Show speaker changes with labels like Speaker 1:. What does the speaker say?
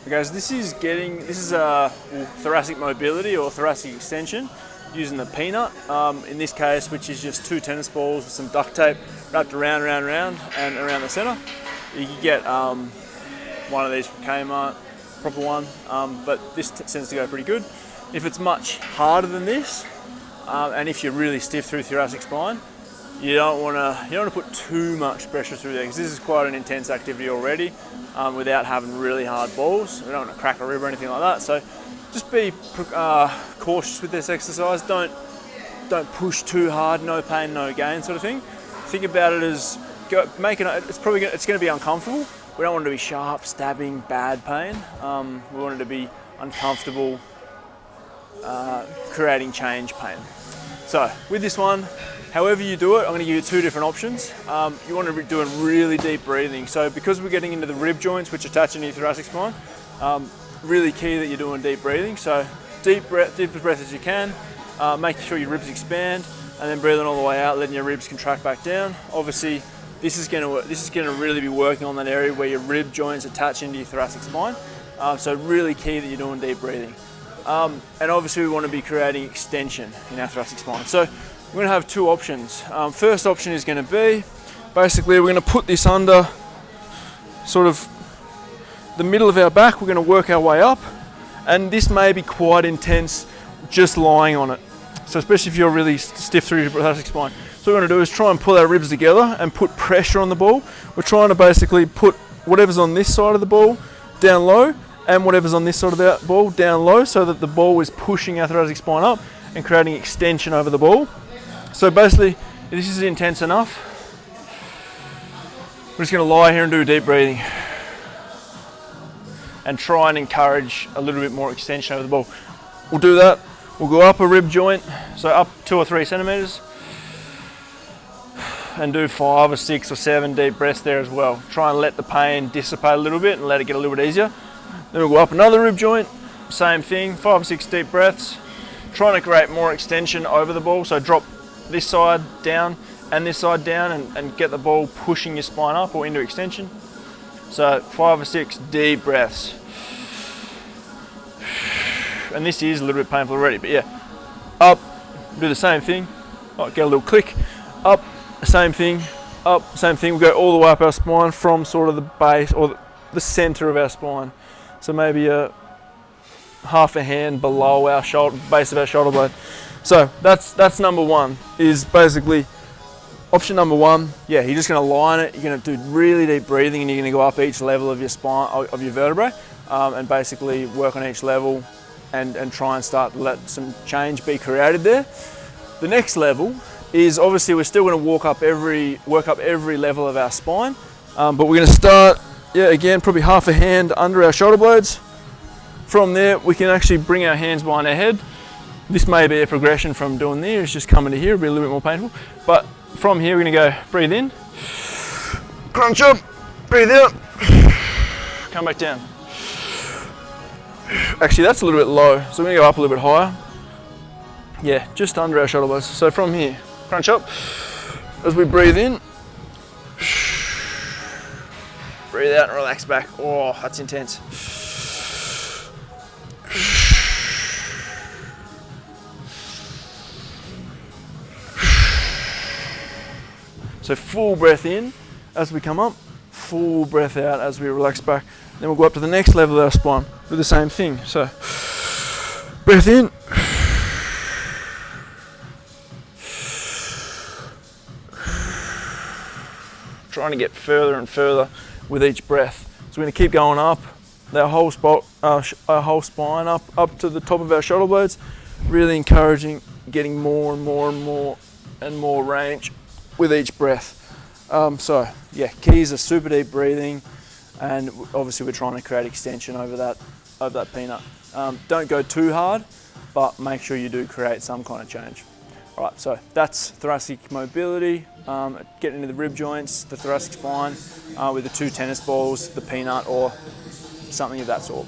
Speaker 1: Okay, so this is thoracic mobility or thoracic extension using the peanut. In this case, which is just 2 tennis balls with some duct tape wrapped around, and around the center. You can get one of these from Kmart, proper one, but this tends to go pretty good. If it's much harder than this, and if you're really stiff through thoracic spine, you don't want to put too much pressure through there, because this is quite an intense activity already, without having really hard balls. We don't want to crack a rib or anything like that. So just be cautious with this exercise. Don't push too hard. No pain, no gain, sort of thing. Think about it as it's going to be uncomfortable. We don't want it to be sharp, stabbing, bad pain. We want it to be uncomfortable, creating change pain. So with this one, however you do it, I'm going to give you 2 different options. You want to be doing really deep breathing. So because we're getting into the rib joints, which attach into your thoracic spine, really key that you're doing deep breathing. So deep breath as you can, making sure your ribs expand, and then breathing all the way out, letting your ribs contract back down. Obviously, this is going to really be working on that area where your rib joints attach into your thoracic spine. So really key that you're doing deep breathing. And obviously we want to be creating extension in our thoracic spine. So we're going to have 2 options. First option is going to be, basically we're going to put this under sort of the middle of our back. We're going to work our way up, and this may be quite intense just lying on it. So especially if you're really stiff through your thoracic spine. So what we're going to do is try and pull our ribs together and put pressure on the ball. We're trying to basically put whatever's on this side of the ball down low, and whatever's on this side of the ball down low, so that the ball is pushing our thoracic spine up and creating extension over the ball. So basically, if this is intense enough, we're just going to lie here and do deep breathing and try and encourage a little bit more extension over the ball. We'll do that. We'll go up a rib joint, so up 2 or 3 centimeters, and do 5 or 6 or 7 deep breaths there as well. Try and let the pain dissipate a little bit and let it get a little bit easier. Then we'll go up another rib joint, same thing, 5 or 6 deep breaths, trying to create more extension over the ball. So drop this side down and this side down, and get the ball pushing your spine up or into extension. So 5 or 6 deep breaths. And this is a little bit painful already, but yeah. Up, do the same thing. Oh, get a little click. Up, same thing. Up, same thing. We'll go all the way up our spine from sort of the base or the center of our spine. So maybe half a hand below our shoulder, base of our shoulder blade. So that's number 1, is basically option number 1. Yeah, you're just going to lie on it. You're going to do really deep breathing, and you're going to go up each level of your spine, of your vertebrae, and basically work on each level and try and start to let some change be created there. The next level is, obviously we're still going to work up every level of our spine, but we're going to start, again, probably half a hand under our shoulder blades. From there, we can actually bring our hands behind our head. This may be a progression from doing there, it's just coming to here, it'll be a little bit more painful. But from here, we're going to go breathe in, crunch up, breathe out, come back down. Actually, that's a little bit low, so we're going to go up a little bit higher. Yeah, just under our shoulder blades. So from here, crunch up as we breathe in, breathe out and relax back. Oh, that's intense. So full breath in as we come up, full breath out as we relax back. Then we'll go up to the next level of our spine, do the same thing. So breath in, trying to get further and further with each breath. So we're going to keep going up, our whole spine up to the top of our shoulder blades, really encouraging getting more and more and more and more range with each breath. So yeah, keys are super deep breathing, and obviously we're trying to create extension over that peanut. Don't go too hard, but make sure you do create some kind of change. All right, so that's thoracic mobility, getting into the rib joints, the thoracic spine, with the 2 tennis balls, the peanut, or something of that sort.